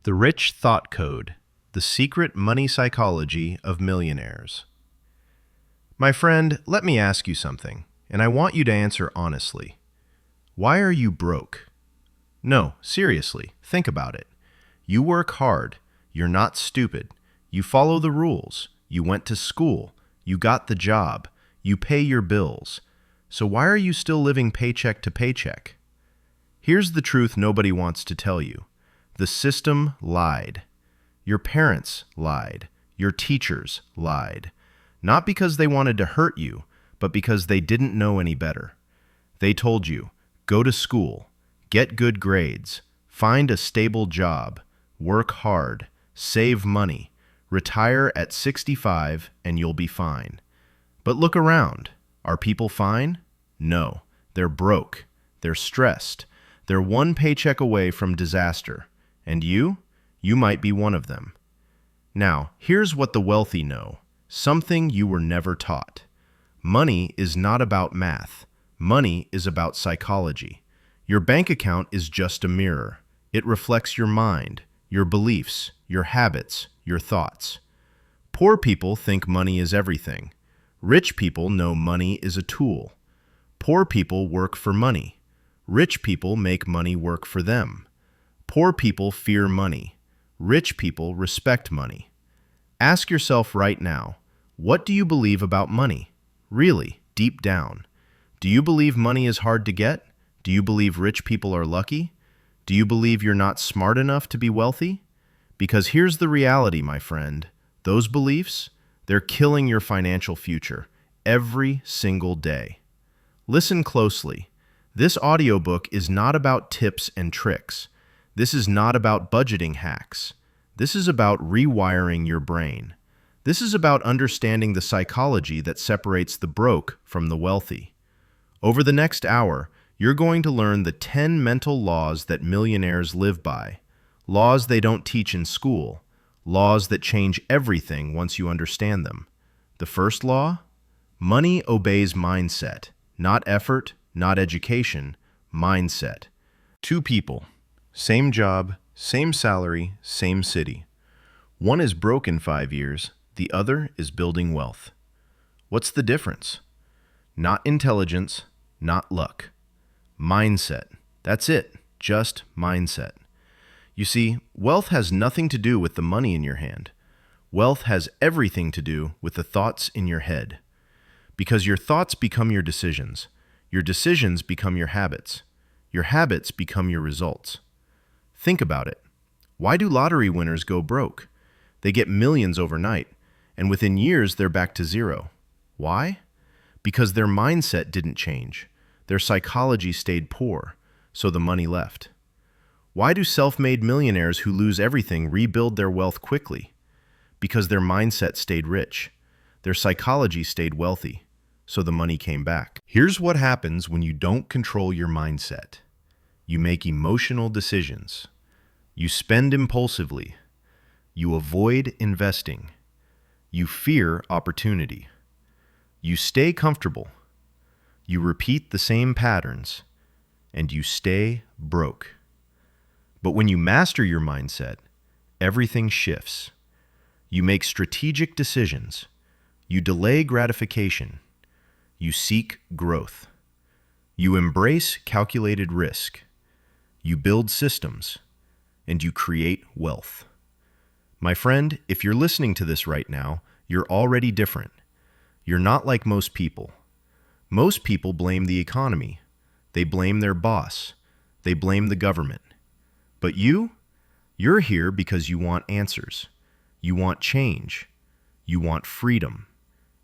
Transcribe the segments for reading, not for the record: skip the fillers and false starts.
The Rich Thought Code, the secret money psychology of millionaires. My friend, let me ask you something, and I want you to answer honestly. Why are you broke? No, seriously, think about it. You work hard, you're not stupid, you follow the rules, you went to school, you got the job, you pay your bills. So why are you still living paycheck to paycheck? Here's the truth nobody wants to tell you. The system lied. Your parents lied. Your teachers lied. Not because they wanted to hurt you, but because they didn't know any better. They told you, go to school, get good grades, find a stable job, work hard, save money, retire at 65 and you'll be fine. But look around. Are people fine? No. They're broke. They're stressed. They're one paycheck away from disaster. And you? You might be one of them. Now, here's what the wealthy know. Something you were never taught. Money is not about math. Money is about psychology. Your bank account is just a mirror. It reflects your mind, your beliefs, your habits, your thoughts. Poor people think money is everything. Rich people know money is a tool. Poor people work for money. Rich people make money work for them. Poor people fear money. Rich people respect money. Ask yourself right now, what do you believe about money? Really, deep down. Do you believe money is hard to get? Do you believe rich people are lucky? Do you believe you're not smart enough to be wealthy? Because here's the reality, my friend. Those beliefs, they're killing your financial future every single day. Listen closely. This audiobook is not about tips and tricks. This is not about budgeting hacks. This is about rewiring your brain. This is about understanding the psychology that separates the broke from the wealthy. Over the next hour, you're going to learn the 10 mental laws that millionaires live by. Laws they don't teach in school. Laws that change everything once you understand them. The first law? Money obeys mindset. Not effort, not education, mindset. Two people. Same job, same salary, same city. One is broke in 5 years, the other is building wealth. What's the difference? Not intelligence, not luck. Mindset. That's it, just mindset. You see, wealth has nothing to do with the money in your hand. Wealth has everything to do with the thoughts in your head. Because your thoughts become your decisions. Your decisions become your habits. Your habits become your results. Think about it. Why do lottery winners go broke? They get millions overnight, and within years they're back to zero. Why? Because their mindset didn't change. Their psychology stayed poor, so the money left. Why do self-made millionaires who lose everything rebuild their wealth quickly? Because their mindset stayed rich. Their psychology stayed wealthy, so the money came back. Here's what happens when you don't control your mindset. You make emotional decisions. You spend impulsively. You avoid investing. You fear opportunity. You stay comfortable. You repeat the same patterns. And you stay broke. But when you master your mindset, everything shifts. You make strategic decisions. You delay gratification. You seek growth. You embrace calculated risk. You build systems, and you create wealth. My friend, if you're listening to this right now, you're already different. You're not like most people. Most people blame the economy. They blame their boss. They blame the government. But you're here because you want answers. You want change. You want freedom.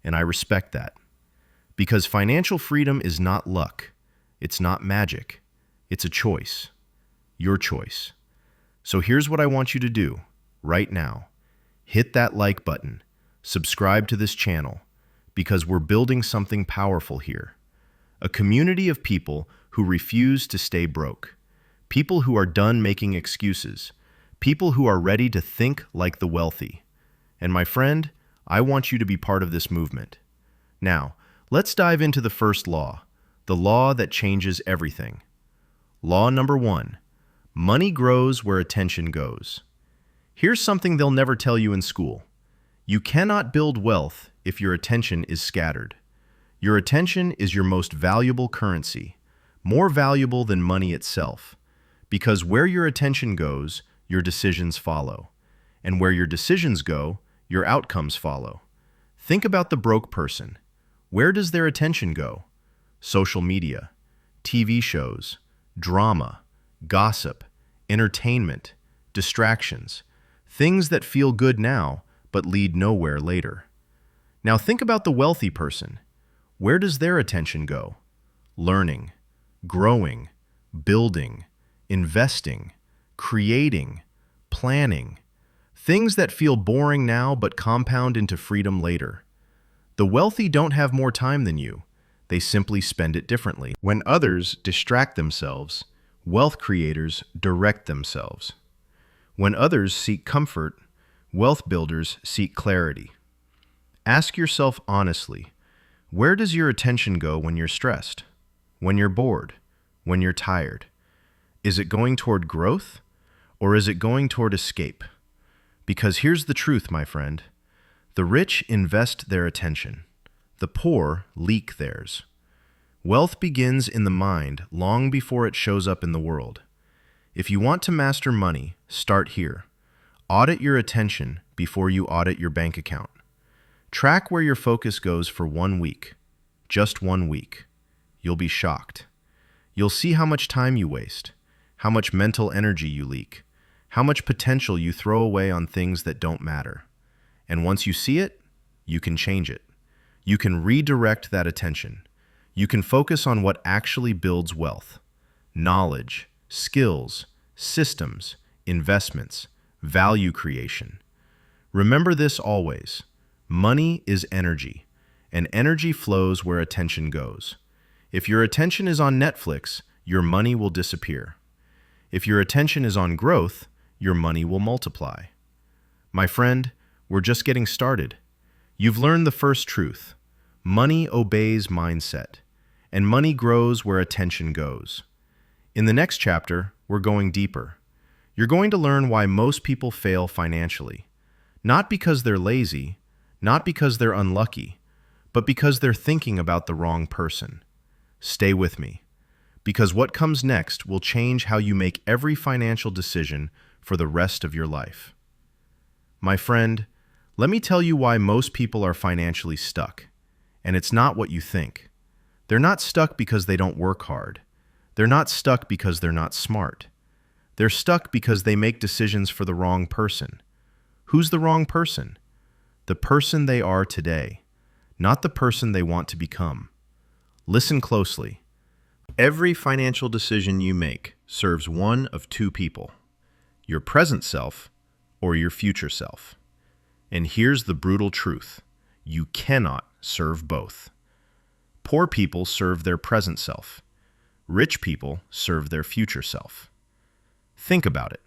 And I respect that. Because financial freedom is not luck. It's not magic. It's a choice. Your choice. So here's what I want you to do right now. Hit that like button. Subscribe to this channel because we're building something powerful here. A community of people who refuse to stay broke. People who are done making excuses. People who are ready to think like the wealthy. And my friend, I want you to be part of this movement. Now, let's dive into the first law, the law that changes everything. Law number 1. Money grows where attention goes. Here's something they'll never tell you in school. You cannot build wealth if your attention is scattered. Your attention is your most valuable currency, more valuable than money itself, because where your attention goes, your decisions follow. And where your decisions go, your outcomes follow. Think about the broke person. Where does their attention go? Social media, TV shows, drama, gossip, entertainment, distractions, things that feel good now but lead nowhere later. Now think about the wealthy person. Where does their attention go? Learning, growing, building, investing, creating, planning. Things that feel boring now but compound into freedom later. The wealthy don't have more time than you. They simply spend it differently. When others distract themselves, wealth creators direct themselves. When others seek comfort, wealth builders seek clarity. Ask yourself honestly, where does your attention go when you're stressed? When you're bored? When you're tired? Is it going toward growth, or is it going toward escape? Because here's the truth, my friend. The rich invest their attention. The poor leak theirs. Wealth begins in the mind long before it shows up in the world. If you want to master money, start here. Audit your attention before you audit your bank account. Track where your focus goes for 1 week. Just 1 week. You'll be shocked. You'll see how much time you waste, how much mental energy you leak, how much potential you throw away on things that don't matter. And once you see it, you can change it. You can redirect that attention. You can focus on what actually builds wealth. Knowledge, skills, systems, investments, value creation. Remember this always. Money is energy, and energy flows where attention goes. If your attention is on Netflix, your money will disappear. If your attention is on growth, your money will multiply. My friend, we're just getting started. You've learned the first truth. Money obeys mindset, and money grows where attention goes. In the next chapter, we're going deeper. You're going to learn why most people fail financially. Not because they're lazy, not because they're unlucky, but because they're thinking about the wrong person. Stay with me, because what comes next will change how you make every financial decision for the rest of your life. My friend, let me tell you why most people are financially stuck. And it's not what you think. They're not stuck because they don't work hard. They're not stuck because they're not smart. They're stuck because they make decisions for the wrong person. Who's the wrong person? The person they are today, not the person they want to become. Listen closely. Every financial decision you make serves one of two people, your present self or your future self. And here's the brutal truth. You cannot serve both. Poor people serve their present self. Rich people serve their future self. Think about it.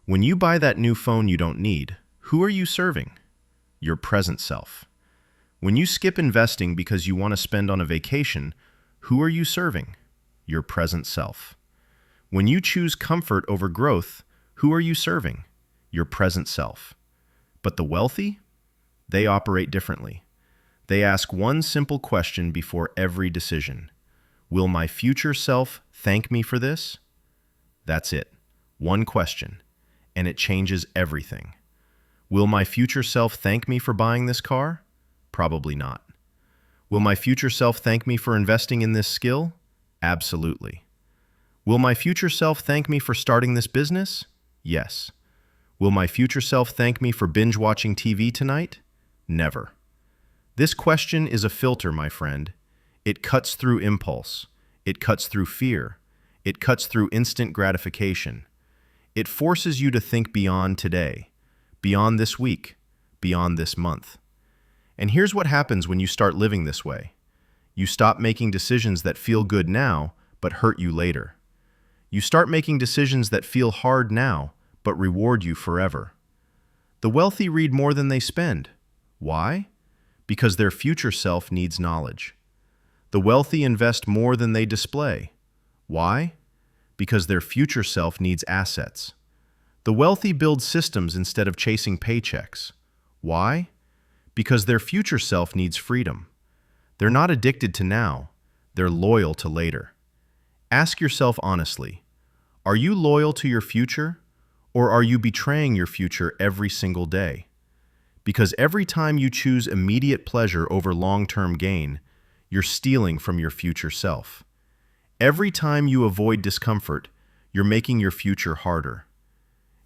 When you buy that new phone you don't need, who are you serving? Your present self. When you skip investing because you want to spend on a vacation, who are you serving? Your present self. When you choose comfort over growth, who are you serving? Your present self. But the wealthy? They operate differently. They ask one simple question before every decision. Will my future self thank me for this? That's it. One question, and it changes everything. Will my future self thank me for buying this car? Probably not. Will my future self thank me for investing in this skill? Absolutely. Will my future self thank me for starting this business? Yes. Will my future self thank me for binge watching TV tonight? Never. This question is a filter, my friend. It cuts through impulse. It cuts through fear. It cuts through instant gratification. It forces you to think beyond today, beyond this week, beyond this month. And here's what happens when you start living this way. You stop making decisions that feel good now, but hurt you later. You start making decisions that feel hard now, but reward you forever. The wealthy read more than they spend. Why? Because their future self needs knowledge. The wealthy invest more than they display. Why? Because their future self needs assets. The wealthy build systems instead of chasing paychecks. Why? Because their future self needs freedom. They're not addicted to now, they're loyal to later. Ask yourself honestly, are you loyal to your future, or are you betraying your future every single day? Because every time you choose immediate pleasure over long-term gain, you're stealing from your future self. Every time you avoid discomfort, you're making your future harder.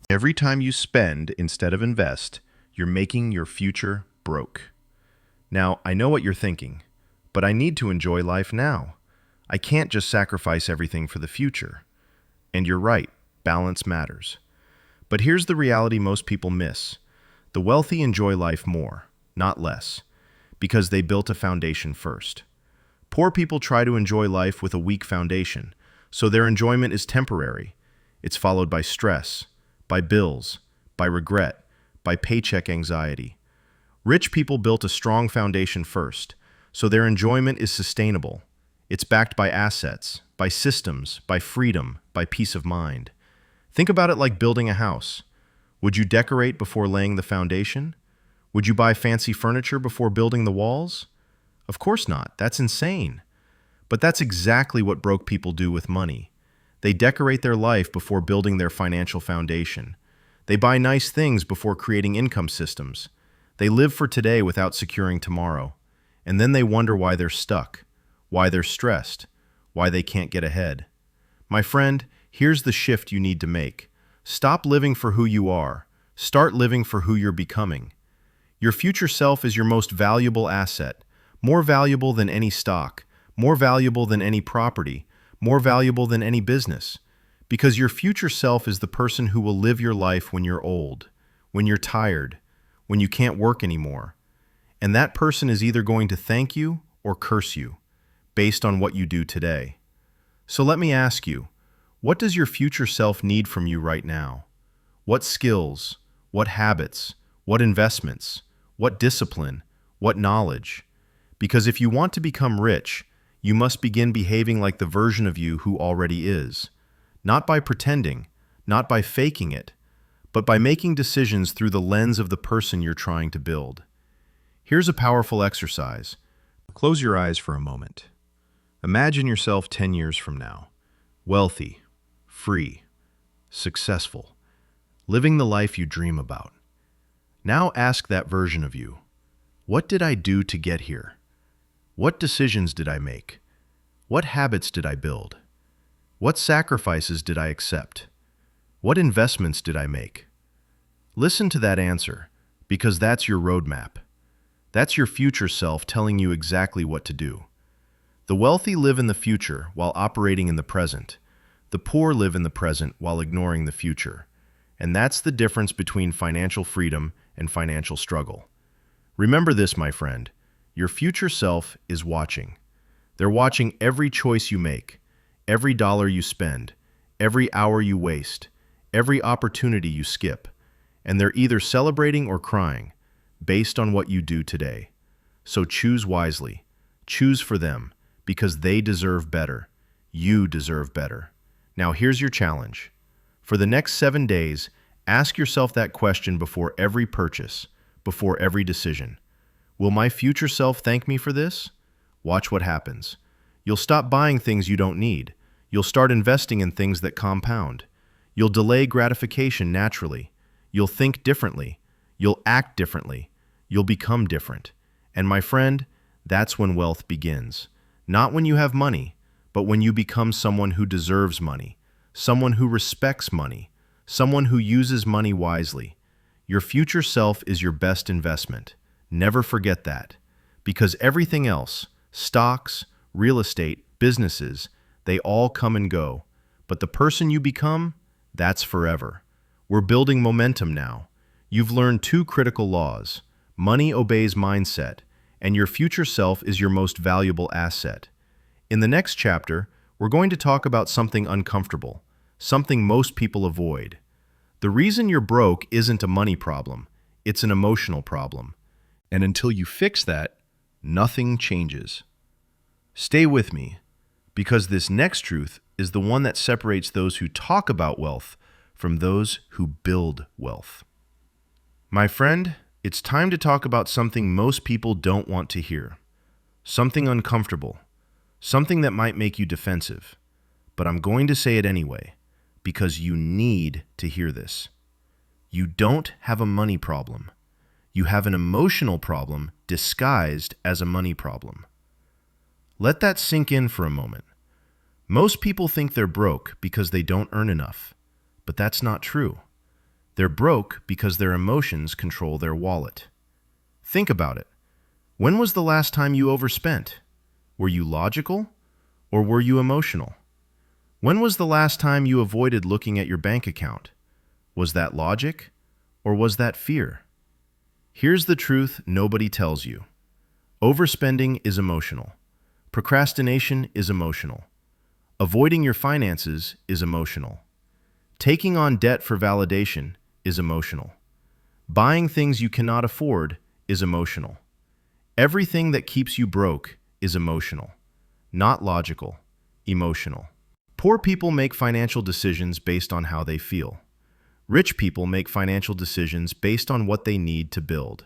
Every time you spend instead of invest, you're making your future broke. Now, I know what you're thinking, but I need to enjoy life now. I can't just sacrifice everything for the future. And you're right, balance matters. But here's the reality most people miss. The wealthy enjoy life more, not less, because they built a foundation first. Poor people try to enjoy life with a weak foundation, so their enjoyment is temporary. It's followed by stress, by bills, by regret, by paycheck anxiety. Rich people built a strong foundation first, so their enjoyment is sustainable. It's backed by assets, by systems, by freedom, by peace of mind. Think about it like building a house. Would you decorate before laying the foundation? Would you buy fancy furniture before building the walls? Of course not. That's insane. But that's exactly what broke people do with money. They decorate their life before building their financial foundation. They buy nice things before creating income systems. They live for today without securing tomorrow. And then they wonder why they're stuck, why they're stressed, why they can't get ahead. My friend, here's the shift you need to make. Stop living for who you are. Start living for who you're becoming. Your future self is your most valuable asset, more valuable than any stock, more valuable than any property, more valuable than any business. Because your future self is the person who will live your life when you're old, when you're tired, when you can't work anymore. And that person is either going to thank you or curse you, based on what you do today. So let me ask you, what does your future self need from you right now? What skills, what habits, what investments, what discipline, what knowledge? Because if you want to become rich, you must begin behaving like the version of you who already is. Not by pretending, not by faking it, but by making decisions through the lens of the person you're trying to build. Here's a powerful exercise. Close your eyes for a moment. Imagine yourself 10 years from now, wealthy, free, successful, living the life you dream about. Now ask that version of you, what did I do to get here? What decisions did I make? What habits did I build? What sacrifices did I accept? What investments did I make? Listen to that answer, because that's your roadmap. That's your future self telling you exactly what to do. The wealthy live in the future while operating in the present. The poor live in the present while ignoring the future. And that's the difference between financial freedom and financial struggle. Remember this, my friend. Your future self is watching. They're watching every choice you make, every dollar you spend, every hour you waste, every opportunity you skip. And they're either celebrating or crying, based on what you do today. So choose wisely. Choose for them, because they deserve better. You deserve better. Now here's your challenge. For the next 7 days, ask yourself that question before every purchase, before every decision. Will my future self thank me for this? Watch what happens. You'll stop buying things you don't need. You'll start investing in things that compound. You'll delay gratification naturally. You'll think differently. You'll act differently. You'll become different. And my friend, that's when wealth begins. Not when you have money, but when you become someone who deserves money, someone who respects money, someone who uses money wisely. Your future self is your best investment. Never forget that. Because everything else, stocks, real estate, businesses, they all come and go. But the person you become, that's forever. We're building momentum now. You've learned 2 critical laws. Money obeys mindset, and your future self is your most valuable asset. In the next chapter, we're going to talk about something uncomfortable, something most people avoid. The reason you're broke isn't a money problem, it's an emotional problem. And until you fix that, nothing changes. Stay with me, because this next truth is the one that separates those who talk about wealth from those who build wealth. My friend, it's time to talk about something most people don't want to hear. Something uncomfortable. Something that might make you defensive. But I'm going to say it anyway, because you need to hear this. You don't have a money problem. You have an emotional problem disguised as a money problem. Let that sink in for a moment. Most people think they're broke because they don't earn enough, but that's not true. They're broke because their emotions control their wallet. Think about it. When was the last time you overspent? Were you logical or were you emotional? When was the last time you avoided looking at your bank account? Was that logic or was that fear? Here's the truth nobody tells you. Overspending is emotional. Procrastination is emotional. Avoiding your finances is emotional. Taking on debt for validation is emotional. Buying things you cannot afford is emotional. Everything that keeps you broke is emotional, not logical, emotional. Poor people make financial decisions based on how they feel. Rich people make financial decisions based on what they need to build.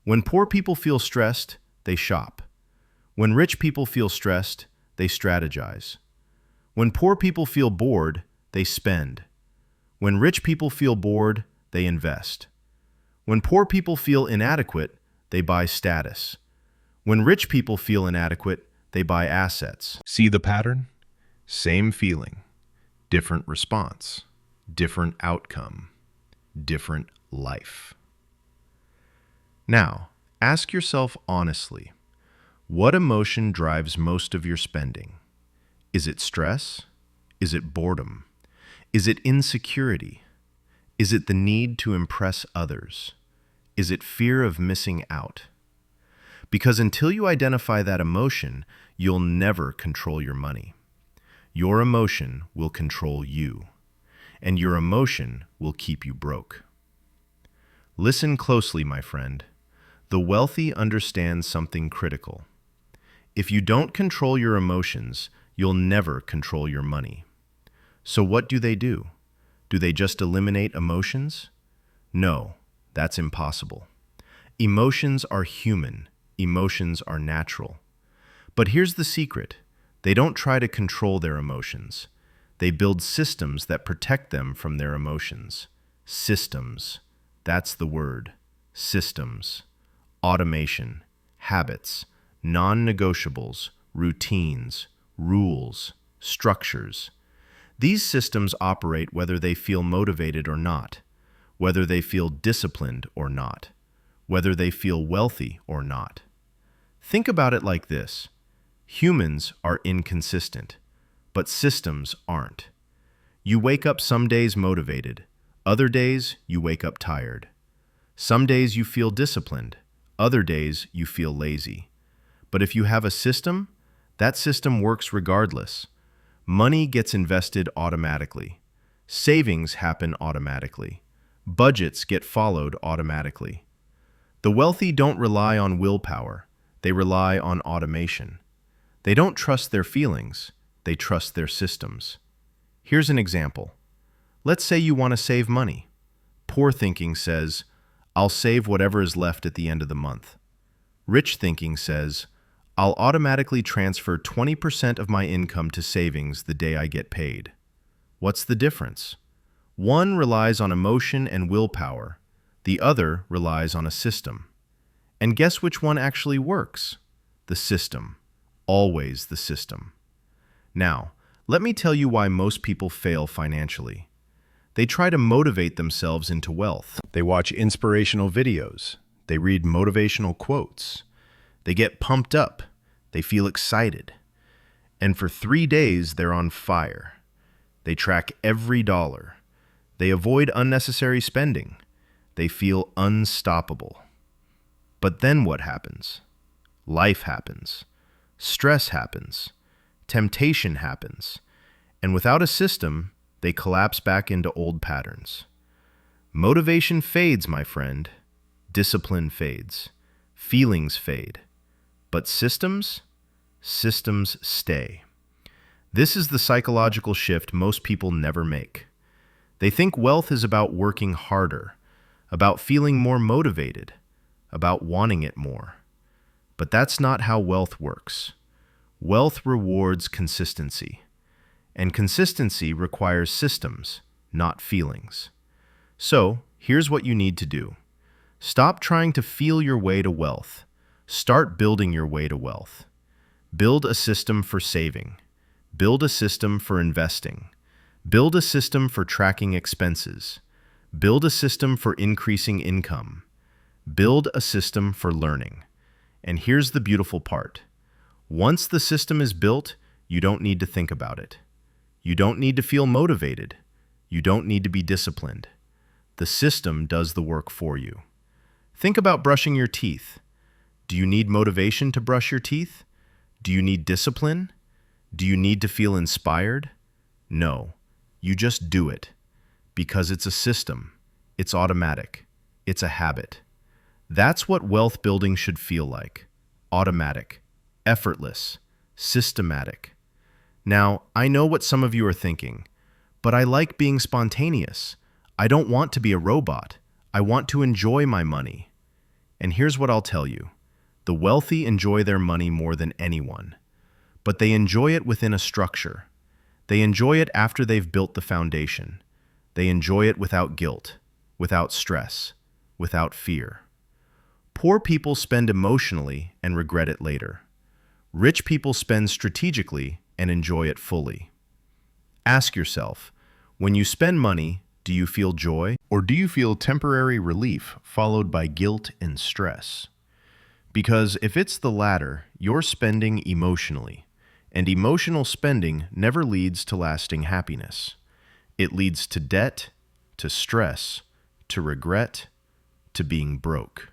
When poor people feel stressed, they shop. When rich people feel stressed, they strategize. When poor people feel bored, they spend. When rich people feel bored, they invest. When poor people feel inadequate, they buy status. When rich people feel inadequate, they buy assets. See the pattern? Same feeling, different response, different outcome, different life. Now, ask yourself honestly, what emotion drives most of your spending? Is it stress? Is it boredom? Is it insecurity? Is it the need to impress others? Is it fear of missing out? Because until you identify that emotion, you'll never control your money. Your emotion will control you, and your emotion will keep you broke. Listen closely, my friend. The wealthy understand something critical. If you don't control your emotions, you'll never control your money. So what do? Do they just eliminate emotions? No, that's impossible. Emotions are human. Emotions are natural. But here's the secret. They don't try to control their emotions. They build systems that protect them from their emotions. Systems. That's the word. Systems. Automation. Habits. Non-negotiables. Routines. Rules. Structures. These systems operate whether they feel motivated or not, whether they feel disciplined or not, whether they feel wealthy or not. Think about it like this. Humans are inconsistent, but systems aren't. You wake up some days motivated, other days you wake up tired. Some days you feel disciplined, other days you feel lazy. But if you have a system, that system works regardless. Money gets invested automatically. Savings happen automatically. Budgets get followed automatically. The wealthy don't rely on willpower. They rely on automation. They don't trust their feelings. They trust their systems. Here's an example. Let's say you want to save money. Poor thinking says, I'll save whatever is left at the end of the month. Rich thinking says, I'll automatically transfer 20% of my income to savings the day I get paid. What's the difference? One relies on emotion and willpower. The other relies on a system. And guess which one actually works? The system. Always the system. Now, let me tell you why most people fail financially. They try to motivate themselves into wealth. They watch inspirational videos. They read motivational quotes. They get pumped up. They feel excited. And for 3 days, they're on fire. They track every dollar. They avoid unnecessary spending. They feel unstoppable. But then what happens? Life happens. Stress happens. Temptation happens. And without a system, they collapse back into old patterns. Motivation fades, my friend. Discipline fades. Feelings fade. But systems? Systems stay. This is the psychological shift most people never make. They think wealth is about working harder, about feeling more motivated, about wanting it more. But that's not how wealth works. Wealth rewards consistency, and consistency requires systems, not feelings. So, here's what you need to do. Stop trying to feel your way to wealth. Start building your way to wealth. Build a system for saving. Build a system for investing. Build a system for tracking expenses. Build a system for increasing income. Build a system for learning. And here's the beautiful part. Once the system is built, you don't need to think about it. You don't need to feel motivated. You don't need to be disciplined. The system does the work for you. Think about brushing your teeth. Do you need motivation to brush your teeth? Do you need discipline? Do you need to feel inspired? No, you just do it. Because it's a system. It's automatic. It's a habit. That's what wealth building should feel like. Automatic, effortless, systematic. Now, I know what some of you are thinking, but I like being spontaneous. I don't want to be a robot. I want to enjoy my money. And here's what I'll tell you. The wealthy enjoy their money more than anyone, but they enjoy it within a structure. They enjoy it after they've built the foundation. They enjoy it without guilt, without stress, without fear. Poor people spend emotionally and regret it later. Rich people spend strategically and enjoy it fully. Ask yourself, when you spend money, do you feel joy, or do you feel temporary relief followed by guilt and stress? Because if it's the latter, you're spending emotionally, and emotional spending never leads to lasting happiness. It leads to debt, to stress, to regret, to being broke.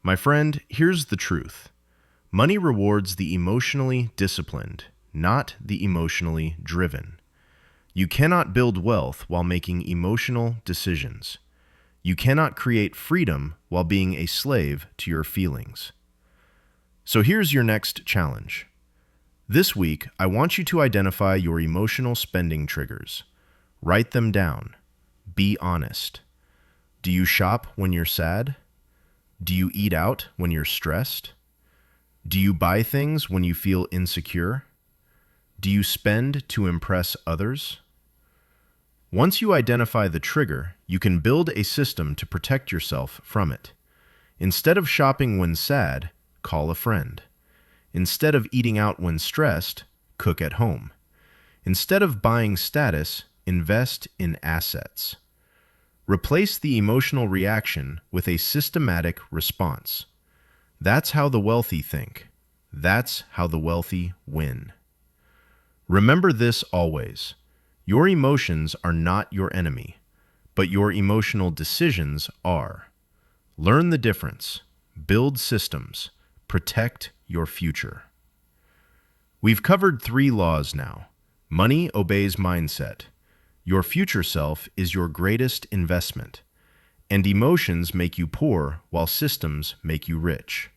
My friend, here's the truth. Money rewards the emotionally disciplined, not the emotionally driven. You cannot build wealth while making emotional decisions. You cannot create freedom while being a slave to your feelings. So here's your next challenge. This week, I want you to identify your emotional spending triggers. Write them down. Be honest. Do you shop when you're sad? Do you eat out when you're stressed? Do you buy things when you feel insecure? Do you spend to impress others? Once you identify the trigger, you can build a system to protect yourself from it. Instead of shopping when sad, call a friend. Instead of eating out when stressed, cook at home. Instead of buying status, invest in assets. Replace the emotional reaction with a systematic response. That's how the wealthy think. That's how the wealthy win. Remember this always. Your emotions are not your enemy, but your emotional decisions are. Learn the difference. Build systems. Protect your future. We've covered 3 laws now. Money obeys mindset. Your future self is your greatest investment. And emotions make you poor while systems make you rich.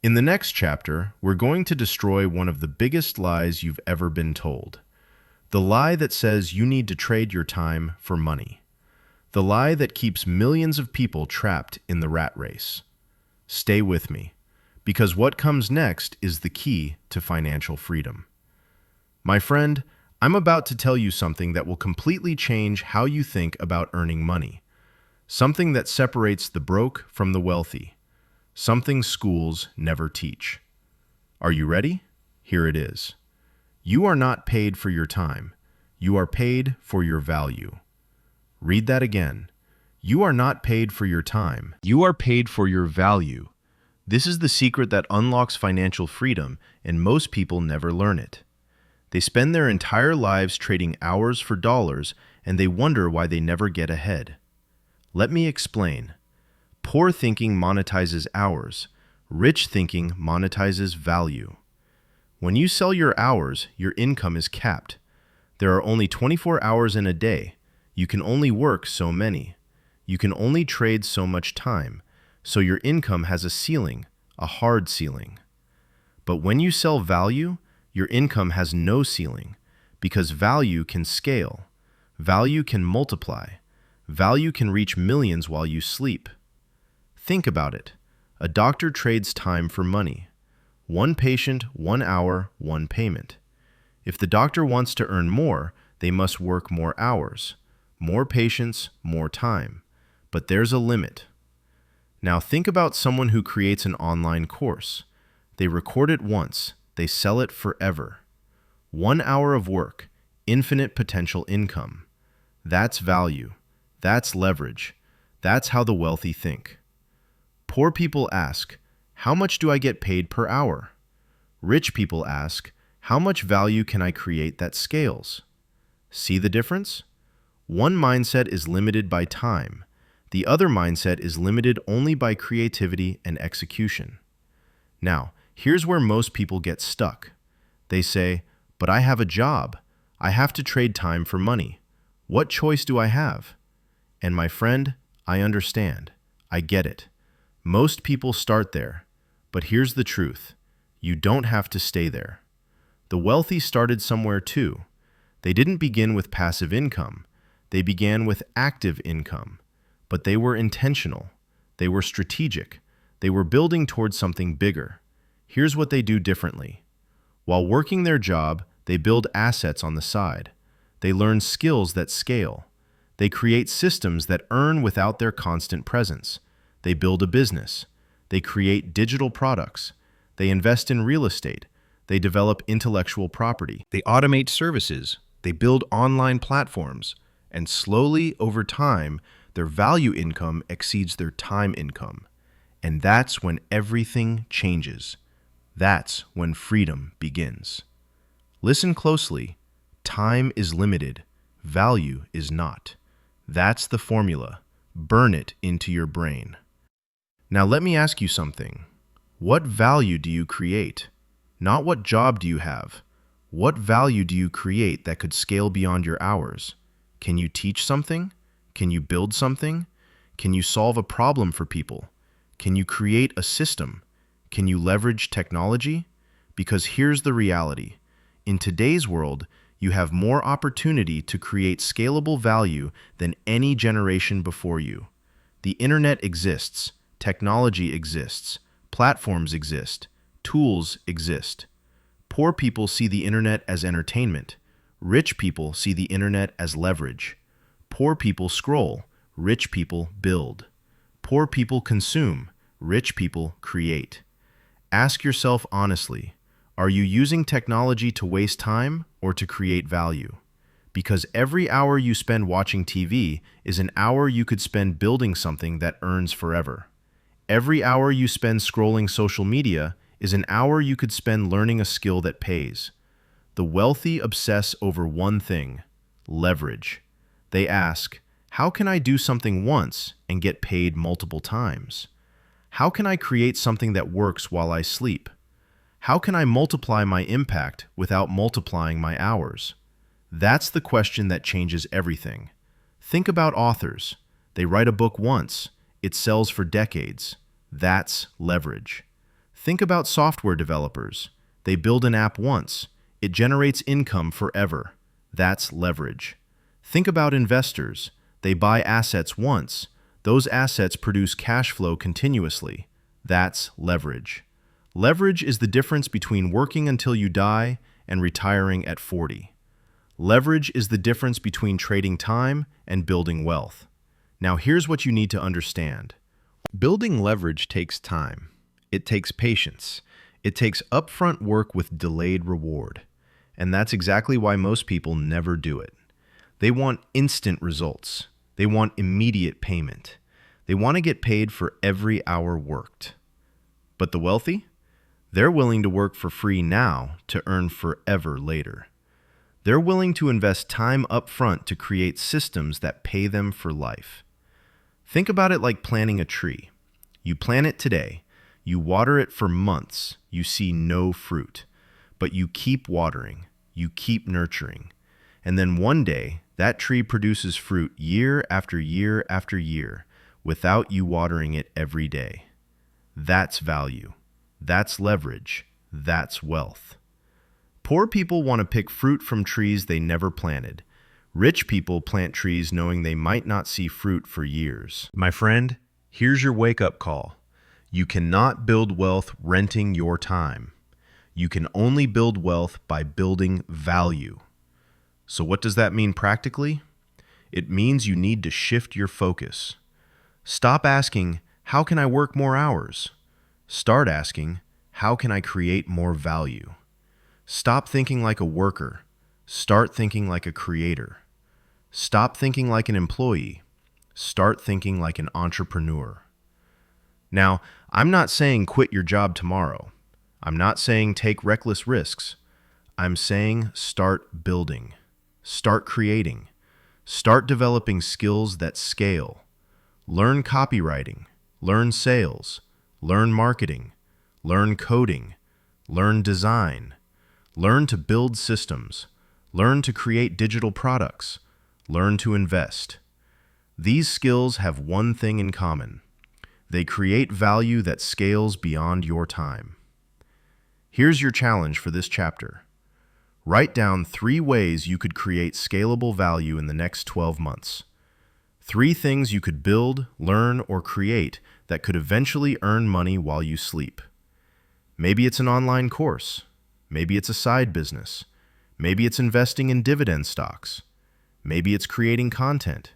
In the next chapter, we're going to destroy one of the biggest lies you've ever been told. The lie that says you need to trade your time for money. The lie that keeps millions of people trapped in the rat race. Stay with me, because what comes next is the key to financial freedom. My friend, I'm about to tell you something that will completely change how you think about earning money. Something that separates the broke from the wealthy. Something schools never teach. Are you ready? Here it is. You are not paid for your time. You are paid for your value. Read that again. You are not paid for your time. You are paid for your value. This is the secret that unlocks financial freedom, and most people never learn it. They spend their entire lives trading hours for dollars, and they wonder why they never get ahead. Let me explain. Poor thinking monetizes hours. Rich thinking monetizes value. When you sell your hours, your income is capped. There are only 24 hours in a day. You can only work so many. You can only trade so much time. So your income has a ceiling, a hard ceiling. But when you sell value, your income has no ceiling, because value can scale. Value can multiply. Value can reach millions while you sleep. Think about it. A doctor trades time for money. One patient, 1 hour, one payment. If the doctor wants to earn more, they must work more hours. More patients, more time. But there's a limit. Now think about someone who creates an online course. They record it once, they sell it forever. 1 hour of work, infinite potential income. That's value. That's leverage. That's how the wealthy think. Poor people ask, how much do I get paid per hour? Rich people ask, how much value can I create that scales? See the difference? One mindset is limited by time. The other mindset is limited only by creativity and execution. Now, here's where most people get stuck. They say, but I have a job. I have to trade time for money. What choice do I have? And my friend, I understand. I get it. Most people start there. But here's the truth. You don't have to stay there. The wealthy started somewhere too. They didn't begin with passive income. They began with active income. But they were intentional. They were strategic. They were building towards something bigger. Here's what they do differently. While working their job, they build assets on the side. They learn skills that scale. They create systems that earn without their constant presence. They build a business. They create digital products. They invest in real estate. They develop intellectual property. They automate services. They build online platforms. And slowly, over time, their value income exceeds their time income. And that's when everything changes. That's when freedom begins. Listen closely. Time is limited. Value is not. That's the formula. Burn it into your brain. Now let me ask you something. What value do you create? Not what job do you have. What value do you create that could scale beyond your hours? Can you teach something? Can you build something? Can you solve a problem for people? Can you create a system? Can you leverage technology? Because here's the reality. In today's world, you have more opportunity to create scalable value than any generation before you. The internet exists. Technology exists. Platforms exist. Tools exist. Poor people see the internet as entertainment. Rich people see the internet as leverage. Poor people scroll. Rich people build. Poor people consume. Rich people create. Ask yourself honestly, are you using technology to waste time or to create value? Because every hour you spend watching TV is an hour you could spend building something that earns forever. Every hour you spend scrolling social media is an hour you could spend learning a skill that pays. The wealthy obsess over one thing, leverage. They ask, how can I do something once and get paid multiple times? How can I create something that works while I sleep? How can I multiply my impact without multiplying my hours? That's the question that changes everything. Think about authors. They write a book once. It sells for decades. That's leverage. Think about software developers. They build an app once. It generates income forever. That's leverage. Think about investors. They buy assets once. Those assets produce cash flow continuously. That's leverage. Leverage is the difference between working until you die and retiring at 40. Leverage is the difference between trading time and building wealth. Now here's what you need to understand. Building leverage takes time. It takes patience. It takes upfront work with delayed reward. And that's exactly why most people never do it. They want instant results. They want immediate payment. They want to get paid for every hour worked. But the wealthy? They're willing to work for free now to earn forever later. They're willing to invest time up front to create systems that pay them for life. Think about it like planting a tree. You plant it today. You water it for months. You see no fruit. But you keep watering. You keep nurturing. And then one day, that tree produces fruit year after year after year without you watering it every day. That's value. That's leverage. That's wealth. Poor people want to pick fruit from trees they never planted. Rich people plant trees knowing they might not see fruit for years. My friend, here's your wake-up call. You cannot build wealth renting your time. You can only build wealth by building value. So what does that mean practically? It means you need to shift your focus. Stop asking, how can I work more hours? Start asking, how can I create more value? Stop thinking like a worker. Start thinking like a creator. Stop thinking like an employee. Start thinking like an entrepreneur. Now, I'm not saying quit your job tomorrow. I'm not saying take reckless risks. I'm saying start building. Start creating. Start developing skills that scale. Learn copywriting. Learn sales. Learn marketing. Learn coding. Learn design. Learn to build systems. Learn to create digital products. Learn to invest. These skills have one thing in common. They create value that scales beyond your time. Here's your challenge for this chapter. Write down 3 ways you could create scalable value in the next 12 months. 3 things you could build, learn, or create that could eventually earn money while you sleep. Maybe it's an online course. Maybe it's a side business. Maybe it's investing in dividend stocks. Maybe it's creating content.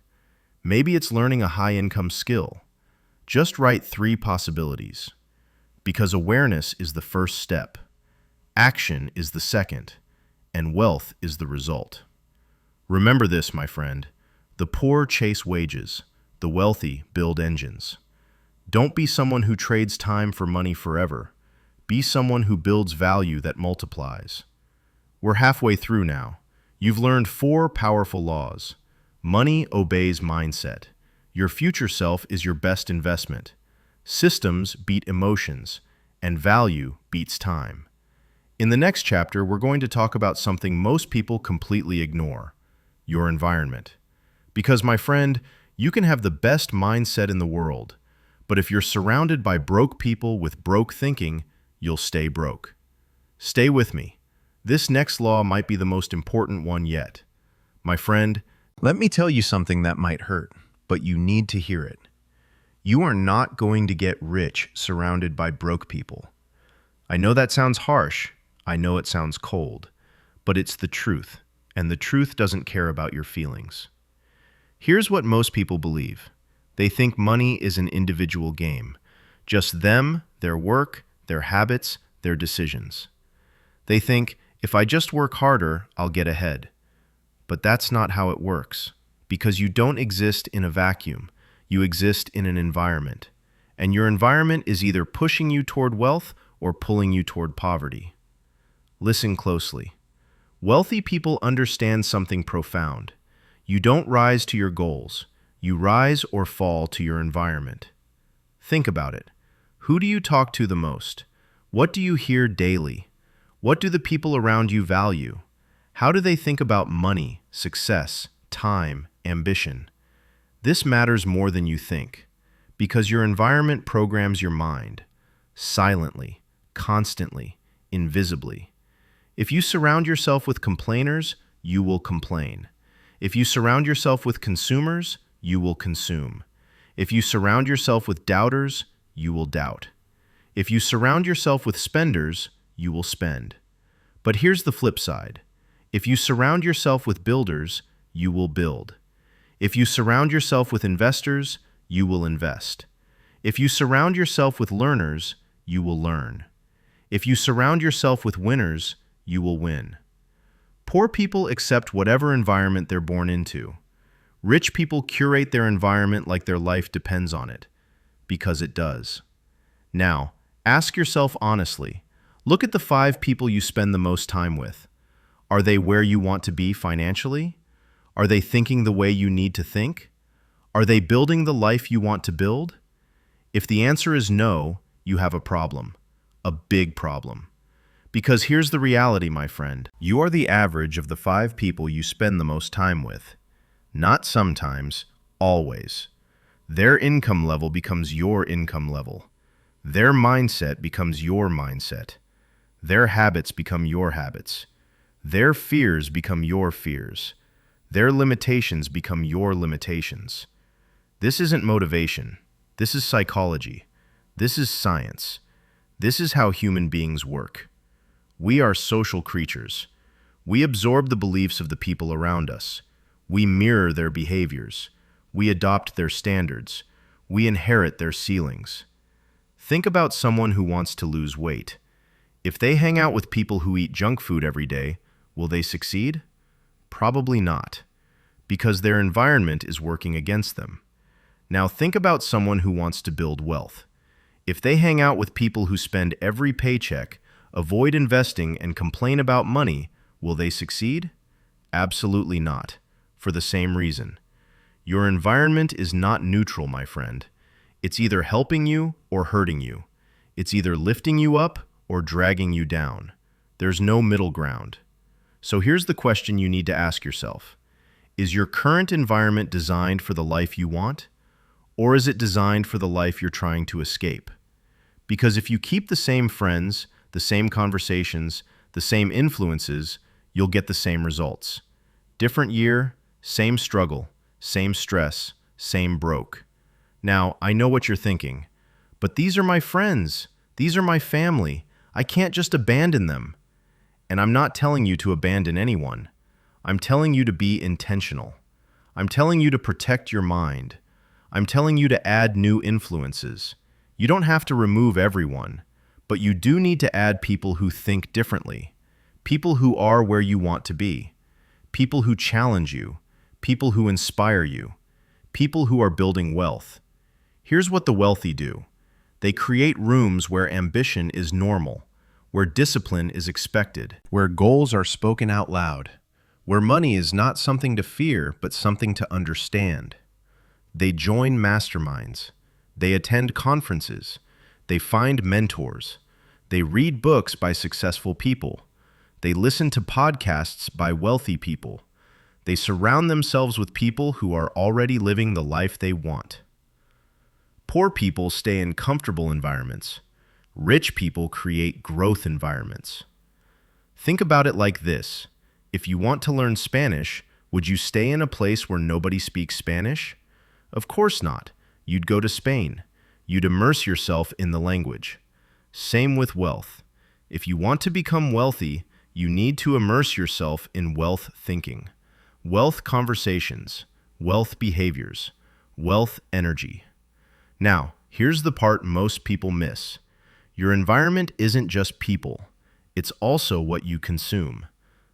Maybe it's learning a high-income skill. Just write 3 possibilities. Because awareness is the first step. Action is the second. And wealth is the result. Remember this, my friend. The poor chase wages. The wealthy build engines. Don't be someone who trades time for money forever. Be someone who builds value that multiplies. We're halfway through now. You've learned 4 powerful laws. Money obeys mindset. Your future self is your best investment. Systems beat emotions, and value beats time. In the next chapter, we're going to talk about something most people completely ignore: your environment. Because, my friend, you can have the best mindset in the world, but if you're surrounded by broke people with broke thinking, you'll stay broke. Stay with me. This next law might be the most important one yet. My friend, let me tell you something that might hurt, but you need to hear it. You are not going to get rich surrounded by broke people. I know that sounds harsh. I know it sounds cold, but it's the truth, and the truth doesn't care about your feelings. Here's what most people believe. They think money is an individual game. Just them, their work, their habits, their decisions. They think, if I just work harder, I'll get ahead. But that's not how it works, because you don't exist in a vacuum. You exist in an environment, and your environment is either pushing you toward wealth or pulling you toward poverty. Listen closely. Wealthy people understand something profound. You don't rise to your goals. You rise or fall to your environment. Think about it. Who do you talk to the most? What do you hear daily? What do the people around you value? How do they think about money, success, time, ambition? This matters more than you think, because your environment programs your mind, silently, constantly, invisibly. If you surround yourself with complainers, you will complain. If you surround yourself with consumers, you will consume. If you surround yourself with doubters, you will doubt. If you surround yourself with spenders, you will spend. But here's the flip side. If you surround yourself with builders, you will build. If you surround yourself with investors, you will invest. If you surround yourself with learners, you will learn. If you surround yourself with winners, you will win. Poor people accept whatever environment they're born into. Rich people curate their environment like their life depends on it, because it does. Now, ask yourself honestly, look at the 5 people you spend the most time with. Are they where you want to be financially? Are they thinking the way you need to think? Are they building the life you want to build? If the answer is no, you have a problem, a big problem. Because here's the reality, my friend. You are the average of the 5 people you spend the most time with. Not sometimes, always. Their income level becomes your income level. Their mindset becomes your mindset. Their habits become your habits. Their fears become your fears. Their limitations become your limitations. This isn't motivation. This is psychology. This is science. This is how human beings work. We are social creatures. We absorb the beliefs of the people around us. We mirror their behaviors. We adopt their standards. We inherit their ceilings. Think about someone who wants to lose weight. If they hang out with people who eat junk food every day, will they succeed? Probably not, because their environment is working against them. Now think about someone who wants to build wealth. If they hang out with people who spend every paycheck, avoid investing, and complain about money, will they succeed? Absolutely not, for the same reason. Your environment is not neutral, my friend. It's either helping you or hurting you. It's either lifting you up or dragging you down. There's no middle ground. So here's the question you need to ask yourself. Is your current environment designed for the life you want? Or is it designed for the life you're trying to escape? Because if you keep the same friends, the same conversations, the same influences, you'll get the same results. Different year, same struggle, same stress, same broke. Now, I know what you're thinking, but these are my friends. These are my family. I can't just abandon them. And I'm not telling you to abandon anyone. I'm telling you to be intentional. I'm telling you to protect your mind. I'm telling you to add new influences. You don't have to remove everyone, but you do need to add people who think differently, people who are where you want to be, people who challenge you, people who inspire you, people who are building wealth. Here's what the wealthy do. They create rooms where ambition is normal, where discipline is expected, where goals are spoken out loud, where money is not something to fear, but something to understand. They join masterminds. They attend conferences. They find mentors. They read books by successful people. They listen to podcasts by wealthy people. They surround themselves with people who are already living the life they want. Poor people stay in comfortable environments. Rich people create growth environments. Think about it like this. If you want to learn Spanish, would you stay in a place where nobody speaks Spanish? Of course not. You'd go to Spain. You'd immerse yourself in the language. Same with wealth. If you want to become wealthy, you need to immerse yourself in wealth thinking, wealth conversations, wealth behaviors, wealth energy. Now, here's the part most people miss. Your environment isn't just people. It's also what you consume,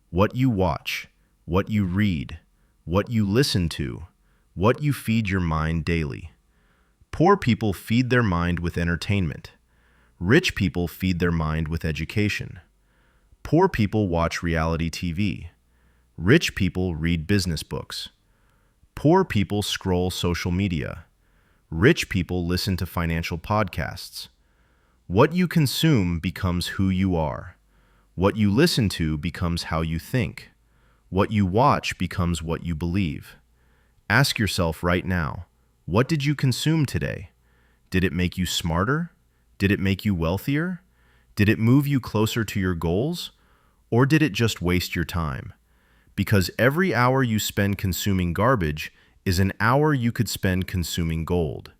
what you watch, what you read, what you listen to, what you feed your mind daily. Poor people feed their mind with entertainment. Rich people feed their mind with education. Poor people watch reality TV. Rich people read business books. Poor people scroll social media. Rich people listen to financial podcasts. What you consume becomes who you are. What you listen to becomes how you think. What you watch becomes what you believe. Ask yourself right now, what did you consume today? Did it make you smarter? Did it make you wealthier? Did it move you closer to your goals? Or did it just waste your time? Because every hour you spend consuming garbage is an hour you could spend consuming gold.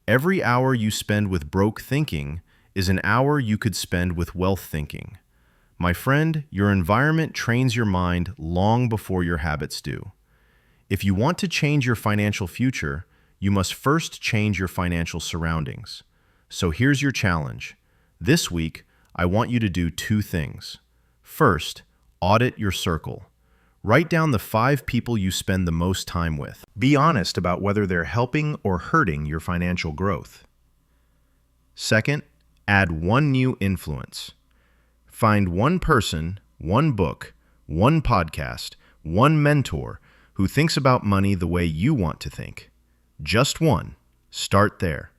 Every hour you spend with broke thinking is an hour you could spend with wealth thinking. My friend, your environment trains your mind long before your habits do. If you want to change your financial future, you must first change your financial surroundings. So here's your challenge. This week, I want you to do two things. First, audit your circle. Write down the 5 people you spend the most time with. Be honest about whether they're helping or hurting your financial growth. Second, add 1 new influence. Find one person, one book, one podcast, one mentor who thinks about money the way you want to think. Just one. Start there.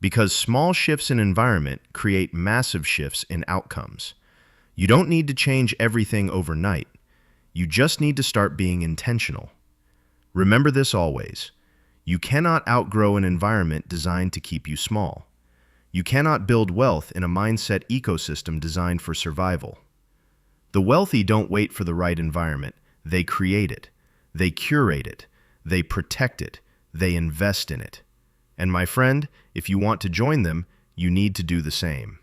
Because small shifts in environment create massive shifts in outcomes. You don't need to change everything overnight. You just need to start being intentional. Remember this always. You cannot outgrow an environment designed to keep you small. You cannot build wealth in a mindset ecosystem designed for survival. The wealthy don't wait for the right environment. They create it. They curate it. They protect it. They invest in it. And my friend, if you want to join them, you need to do the same.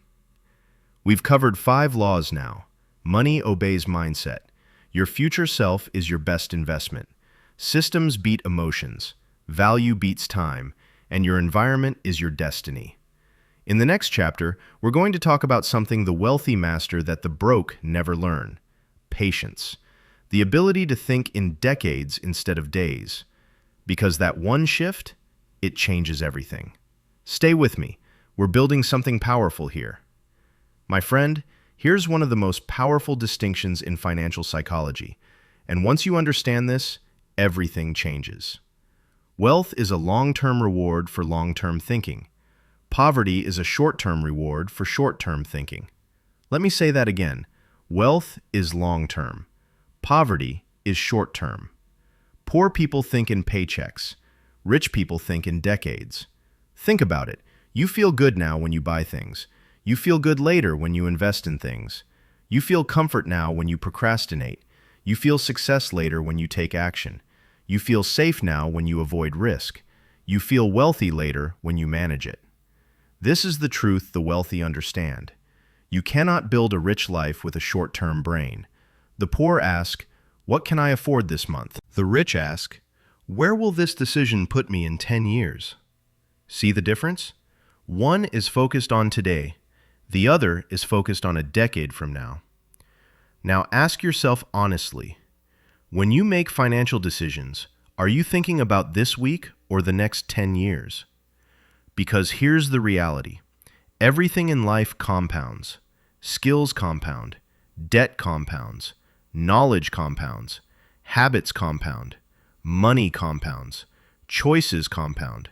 We've covered 5 laws now. Money obeys mindset. Your future self is your best investment. Systems beat emotions. Value beats time. And your environment is your destiny. In the next chapter, we're going to talk about something the wealthy master that the broke never learn. Patience. The ability to think in decades instead of days. Because that one shift, it changes everything. Stay with me. We're building something powerful here. My friend, here's one of the most powerful distinctions in financial psychology. And once you understand this, everything changes. Wealth is a long-term reward for long-term thinking. Poverty is a short-term reward for short-term thinking. Let me say that again. Wealth is long-term. Poverty is short-term. Poor people think in paychecks. Rich people think in decades. Think about it. You feel good now when you buy things. You feel good later when you invest in things. You feel comfort now when you procrastinate. You feel success later when you take action. You feel safe now when you avoid risk. You feel wealthy later when you manage it. This is the truth the wealthy understand. You cannot build a rich life with a short-term brain. The poor ask, "What can I afford this month?" The rich ask, "Where will this decision put me in 10 years?" See the difference? One is focused on today. The other is focused on a decade from now. Now ask yourself honestly, when you make financial decisions, are you thinking about this week or the next 10 years? Because here's the reality. Everything in life compounds. Skills compound. Debt compounds. Knowledge compounds. Habits compound. Money compounds. Choices compound.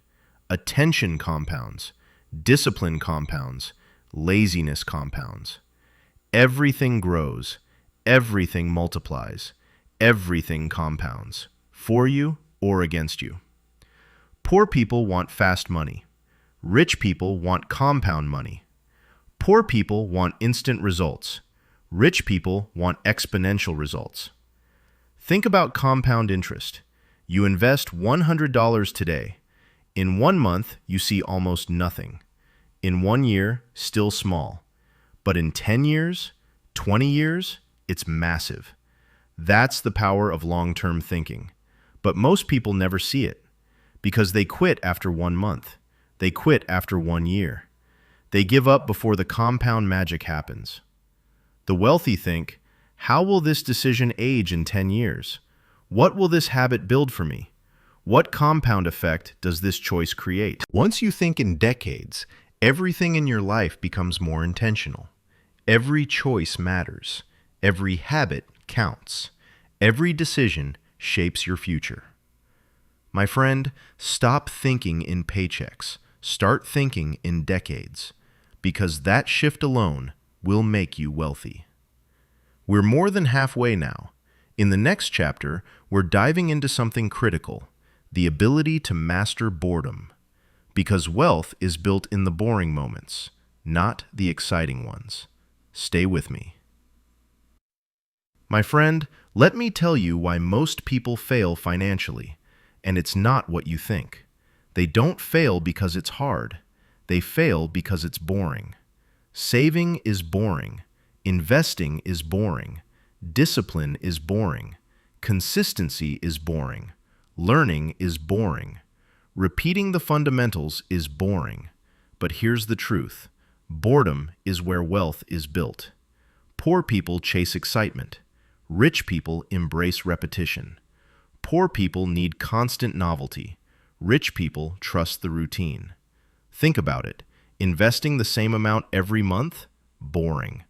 Attention compounds. Discipline compounds. Laziness compounds. Everything grows. Everything multiplies. Everything compounds. For you or against you. Poor people want fast money. Rich people want compound money. Poor people want instant results. Rich people want exponential results. Think about compound interest. You invest $100 today. In 1 month, you see almost nothing. In 1 year, still small. But in 10 years, 20 years, it's massive. That's the power of long-term thinking. But most people never see it because they quit after 1 month. They quit after 1 year. They give up before the compound magic happens. The wealthy think, how will this decision age in 10 years? What will this habit build for me? What compound effect does this choice create? Once you think in decades, everything in your life becomes more intentional. Every choice matters. Every habit counts. Every decision shapes your future. My friend, stop thinking in paychecks. Start thinking in decades, because that shift alone will make you wealthy. We're more than halfway now. In the next chapter, we're diving into something critical, the ability to master boredom, because wealth is built in the boring moments, not the exciting ones. Stay with me. My friend, let me tell you why most people fail financially, and it's not what you think. They don't fail because it's hard. They fail because it's boring. Saving is boring. Investing is boring. Discipline is boring. Consistency is boring. Learning is boring. Repeating the fundamentals is boring. But here's the truth. Boredom is where wealth is built. Poor people chase excitement. Rich people embrace repetition. Poor people need constant novelty. Rich people trust the routine. Think about it. Investing the same amount every month? Boring.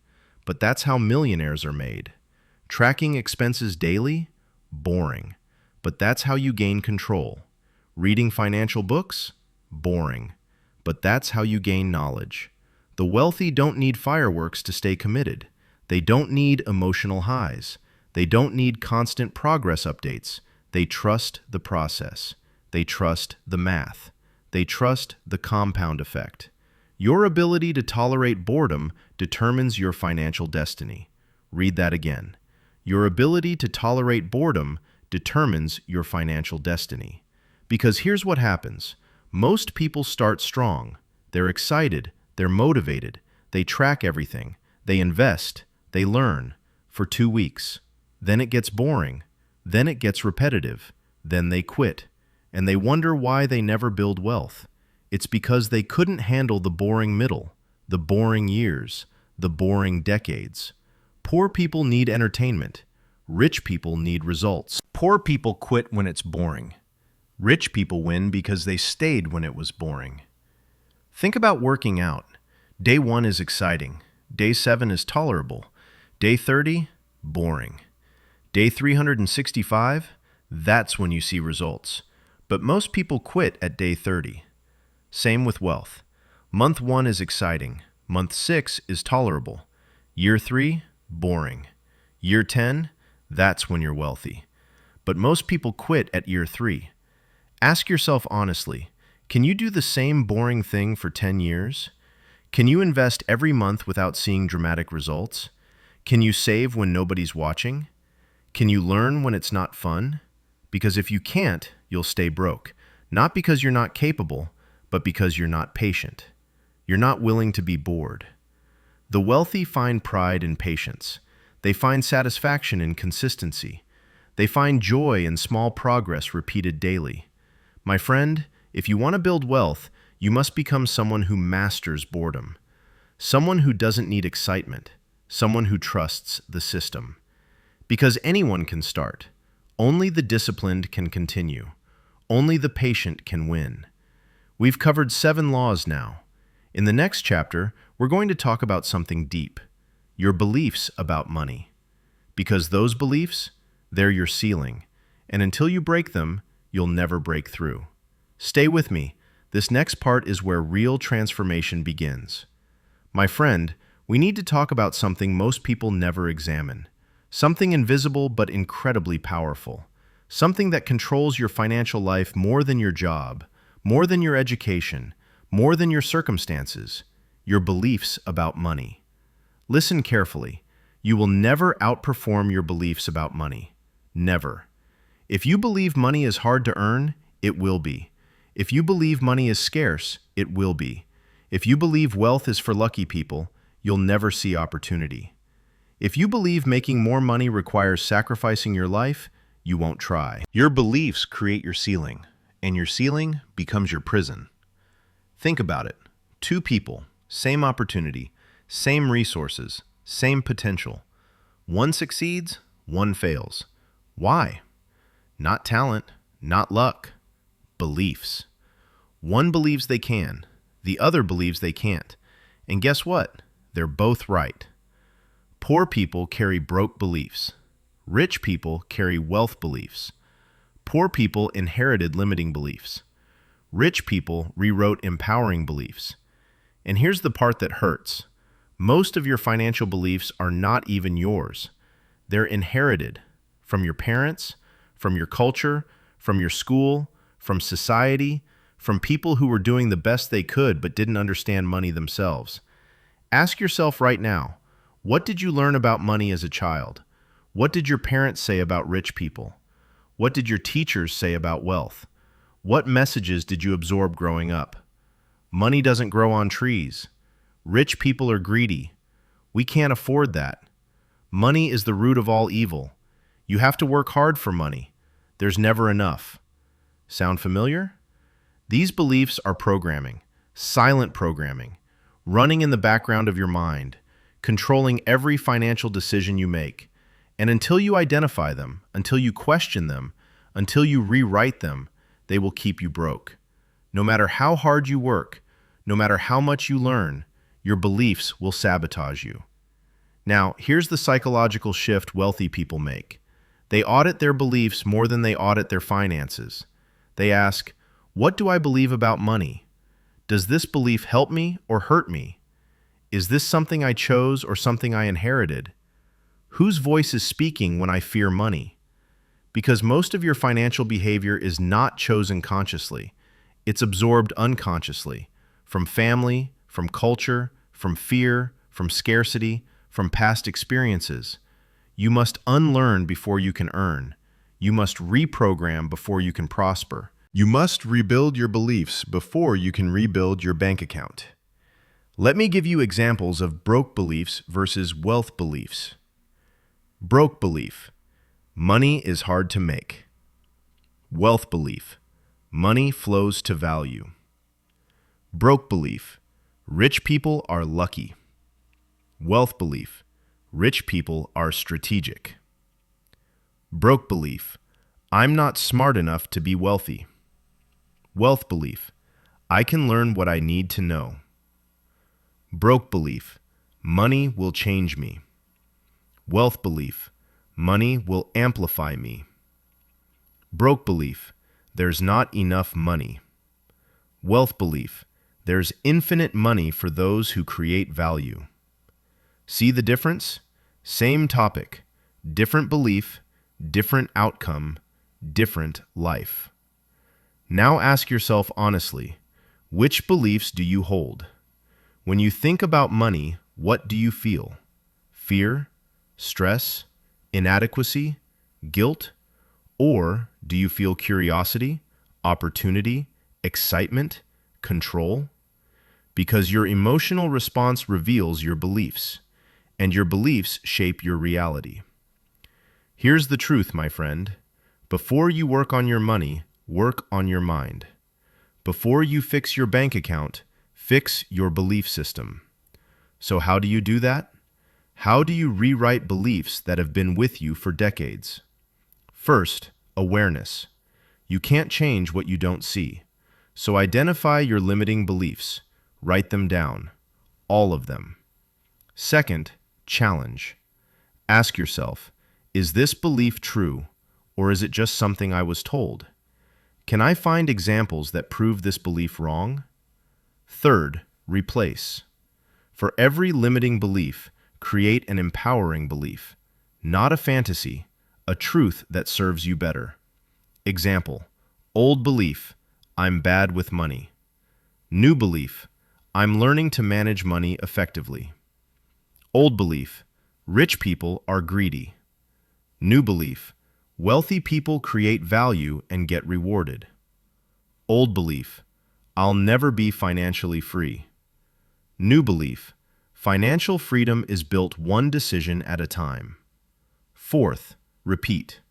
But that's how millionaires are made. Tracking expenses daily? Boring. But that's how you gain control. Reading financial books? Boring. But that's how you gain knowledge. The wealthy don't need fireworks to stay committed. They don't need emotional highs. They don't need constant progress updates. They trust the process. They trust the math. They trust the compound effect. Your ability to tolerate boredom determines your financial destiny. Read that again. Your ability to tolerate boredom determines your financial destiny. Because here's what happens. Most people start strong. They're excited, they're motivated, they track everything, they invest, they learn for 2 weeks. Then it gets boring, then it gets repetitive, then they quit, and they wonder why they never build wealth. It's because they couldn't handle the boring middle, the boring years, the boring decades. Poor people need entertainment. Rich people need results. Poor people quit when it's boring. Rich people win because they stayed when it was boring. Think about working out. Day 1 is exciting. Day 7 is tolerable. Day 30, boring. Day 365, that's when you see results. But most people quit at day 30. Same with wealth. Month 1 is exciting. Month 6 is tolerable. Year 3, boring. Year 10, that's when you're wealthy. But most people quit at year 3. Ask yourself honestly, can you do the same boring thing for 10 years? Can you invest every month without seeing dramatic results? Can you save when nobody's watching? Can you learn when it's not fun? Because if you can't, you'll stay broke. Not because you're not capable, but because you're not patient. You're not willing to be bored. The wealthy find pride in patience. They find satisfaction in consistency. They find joy in small progress repeated daily. My friend, if you want to build wealth, you must become someone who masters boredom. Someone who doesn't need excitement. Someone who trusts the system. Because anyone can start. Only the disciplined can continue. Only the patient can win. We've covered 7 laws now. In the next chapter, we're going to talk about something deep. Your beliefs about money. Because those beliefs, they're your ceiling. And until you break them, you'll never break through. Stay with me. This next part is where real transformation begins. My friend, we need to talk about something most people never examine. Something invisible but incredibly powerful. Something that controls your financial life more than your job, more than your education, more than your circumstances, your beliefs about money. Listen carefully. You will never outperform your beliefs about money. Never. If you believe money is hard to earn, it will be. If you believe money is scarce, it will be. If you believe wealth is for lucky people, you'll never see opportunity. If you believe making more money requires sacrificing your life, you won't try. Your beliefs create your ceiling, and your ceiling becomes your prison. Think about it. 2 people, same opportunity, same resources, same potential. One succeeds, one fails. Why? Not talent, not luck. Beliefs. One believes they can, the other believes they can't. And guess what? They're both right. Poor people carry broke beliefs. Rich people carry wealth beliefs. Poor people inherited limiting beliefs. Rich people rewrote empowering beliefs. And here's the part that hurts. Most of your financial beliefs are not even yours. They're inherited from your parents, from your culture, from your school, from society, from people who were doing the best they could but didn't understand money themselves. Ask yourself right now, what did you learn about money as a child? What did your parents say about rich people? What did your teachers say about wealth? What messages did you absorb growing up? Money doesn't grow on trees. Rich people are greedy. We can't afford that. Money is the root of all evil. You have to work hard for money. There's never enough. Sound familiar? These beliefs are programming, silent programming, running in the background of your mind, controlling every financial decision you make. And until you identify them, until you question them, until you rewrite them, they will keep you broke. No matter how hard you work, no matter how much you learn, your beliefs will sabotage you. Now, here's the psychological shift wealthy people make. They audit their beliefs more than they audit their finances. They ask, what do I believe about money? Does this belief help me or hurt me? Is this something I chose or something I inherited? Whose voice is speaking when I fear money? Because most of your financial behavior is not chosen consciously. It's absorbed unconsciously, from family, from culture, from fear, from scarcity, from past experiences. You must unlearn before you can earn. You must reprogram before you can prosper. You must rebuild your beliefs before you can rebuild your bank account. Let me give you examples of broke beliefs versus wealth beliefs. Broke belief: money is hard to make. Wealth belief: money flows to value. Broke belief: rich people are lucky. Wealth belief: rich people are strategic. Broke belief: I'm not smart enough to be wealthy. Wealth belief: I can learn what I need to know. Broke belief: money will change me. Wealth belief: money will amplify me. Broke belief: there's not enough money. Wealth belief: there's infinite money for those who create value. See the difference? Same topic, different belief, different outcome, different life. Now ask yourself honestly, which beliefs do you hold? When you think about money, what do you feel? Fear, stress, inadequacy, guilt? Or do you feel curiosity, opportunity, excitement, control? Because your emotional response reveals your beliefs, and your beliefs shape your reality. Here's the truth, my friend. Before you work on your money, work on your mind. Before you fix your bank account, fix your belief system. So how do you do that? How do you rewrite beliefs that have been with you for decades? First, awareness. You can't change what you don't see. So identify your limiting beliefs. Write them down. All of them. Second, challenge. Ask yourself, is this belief true, or is it just something I was told? Can I find examples that prove this belief wrong? Third, replace. For every limiting belief, create an empowering belief, not a fantasy, a truth that serves you better. Example: old belief, I'm bad with money. New belief, I'm learning to manage money effectively. Old belief, rich people are greedy. New belief, wealthy people create value and get rewarded. Old belief, I'll never be financially free. New belief, financial freedom is built one decision at a time. Fourth, repeat.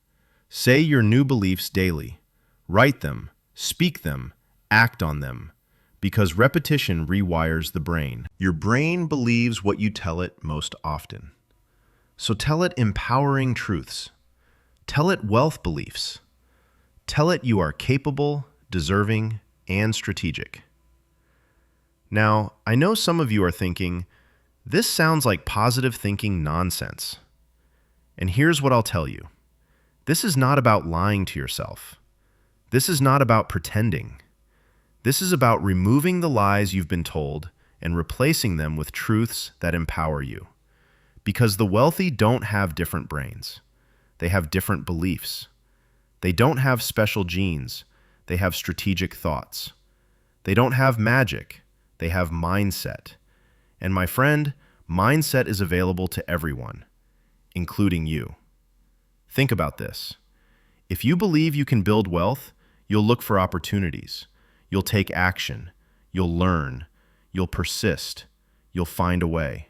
Say your new beliefs daily. Write them, speak them, act on them, because repetition rewires the brain. Your brain believes what you tell it most often. So tell it empowering truths. Tell it wealth beliefs. Tell it you are capable, deserving, and strategic. Now, I know some of you are thinking, this sounds like positive thinking nonsense. And here's what I'll tell you. This is not about lying to yourself. This is not about pretending. This is about removing the lies you've been told and replacing them with truths that empower you. Because the wealthy don't have different brains. They have different beliefs. They don't have special genes. They have strategic thoughts. They don't have magic. They have mindset. And my friend, mindset is available to everyone, including you. Think about this. If you believe you can build wealth, you'll look for opportunities. You'll take action. You'll learn. You'll persist. You'll find a way.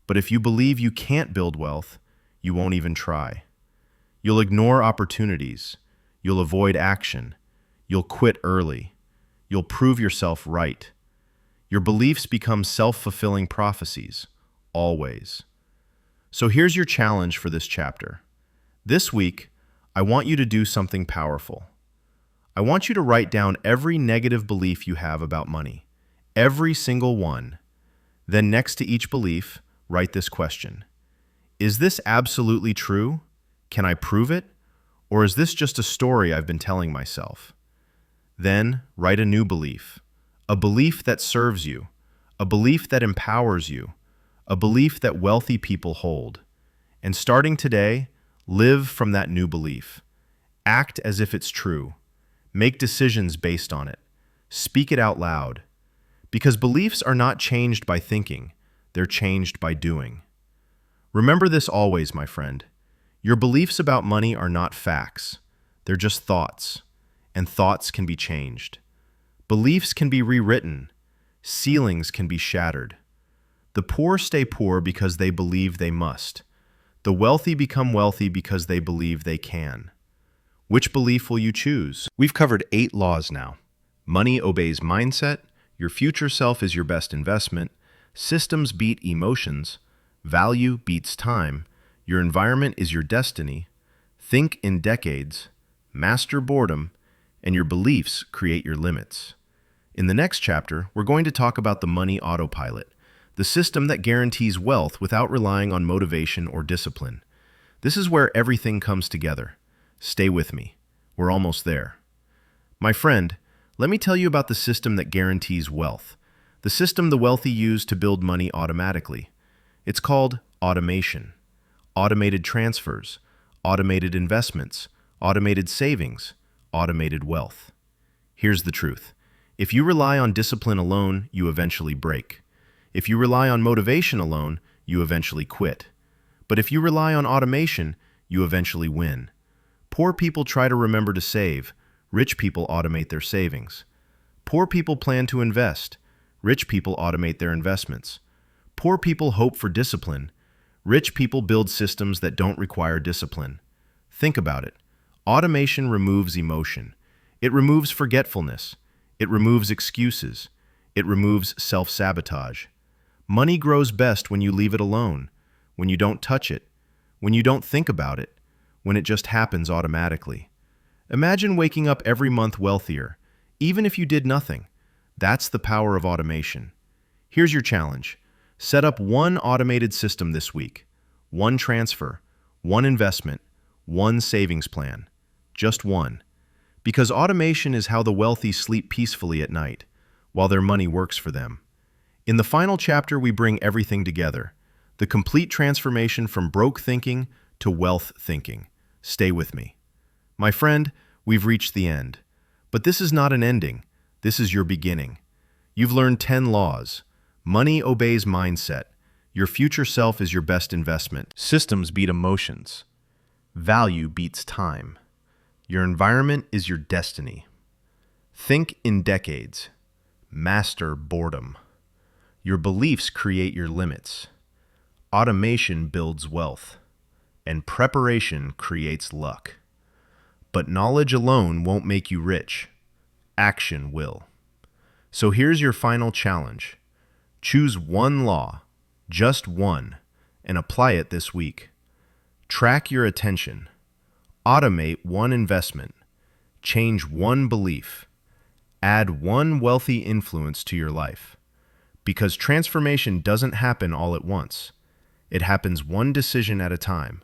But if you believe you can't build wealth, you won't even try. You'll ignore opportunities. You'll avoid action. You'll quit early. You'll prove yourself right. Your beliefs become self-fulfilling prophecies, always. So here's your challenge for this chapter. This week, I want you to do something powerful. I want you to write down every negative belief you have about money, every single one. Then next to each belief, write this question. Is this absolutely true? Can I prove it? Or is this just a story I've been telling myself? Then write a new belief, a belief that serves you, a belief that empowers you, a belief that wealthy people hold. And starting today, live from that new belief. Act as if it's true. Make decisions based on it. Speak it out loud. Because beliefs are not changed by thinking, they're changed by doing. Remember this always, my friend. Your beliefs about money are not facts. They're just thoughts, and thoughts can be changed. Beliefs can be rewritten. Ceilings can be shattered. The poor stay poor because they believe they must. The wealthy become wealthy because they believe they can. Which belief will you choose? We've covered 8 laws now. Money obeys mindset. Your future self is your best investment. Systems beat emotions. Value beats time. Your environment is your destiny. Think in decades. Master boredom. And your beliefs create your limits. In the next chapter, we're going to talk about the money autopilot, the system that guarantees wealth without relying on motivation or discipline. This is where everything comes together. Stay with me. We're almost there. My friend, let me tell you about the system that guarantees wealth, the system the wealthy use to build money automatically. It's called automation. Automated transfers, automated investments, automated savings, automated wealth. Here's the truth. If you rely on discipline alone, you eventually break. If you rely on motivation alone, you eventually quit. But if you rely on automation, you eventually win. Poor people try to remember to save. Rich people automate their savings. Poor people plan to invest. Rich people automate their investments. Poor people hope for discipline. Rich people build systems that don't require discipline. Think about it. Automation removes emotion. It removes forgetfulness. It removes excuses. It removes self-sabotage. Money grows best when you leave it alone, when you don't touch it, when you don't think about it, when it just happens automatically. Imagine waking up every month wealthier, even if you did nothing. That's the power of automation. Here's your challenge. Set up one automated system this week. One transfer, one investment, one savings plan. Just one. Because automation is how the wealthy sleep peacefully at night, while their money works for them. In the final chapter, we bring everything together. The complete transformation from broke thinking to wealth thinking. Stay with me. My friend, we've reached the end. But this is not an ending. This is your beginning. You've learned 10 laws. Money obeys mindset. Your future self is your best investment. Systems beat emotions. Value beats time. Your environment is your destiny. Think in decades. Master boredom. Your beliefs create your limits. Automation builds wealth. And preparation creates luck. But knowledge alone won't make you rich. Action will. So here's your final challenge. Choose one law, just one, and apply it this week. Track your attention. Automate one investment. Change one belief. Add one wealthy influence to your life. Because transformation doesn't happen all at once. It happens one decision at a time,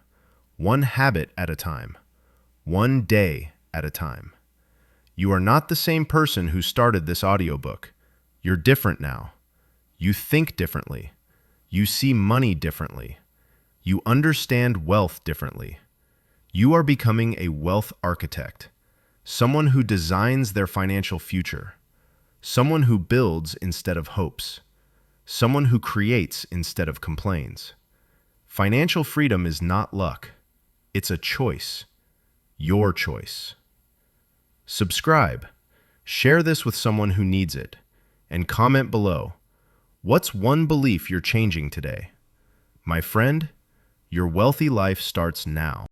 one habit at a time, one day at a time. You are not the same person who started this audiobook. You're different now. You think differently. You see money differently. You understand wealth differently. You are becoming a wealth architect, someone who designs their financial future, someone who builds instead of hopes, someone who creates instead of complains. Financial freedom is not luck. It's a choice. Your choice. Subscribe. Share this with someone who needs it. And comment below. What's one belief you're changing today? My friend, your wealthy life starts now.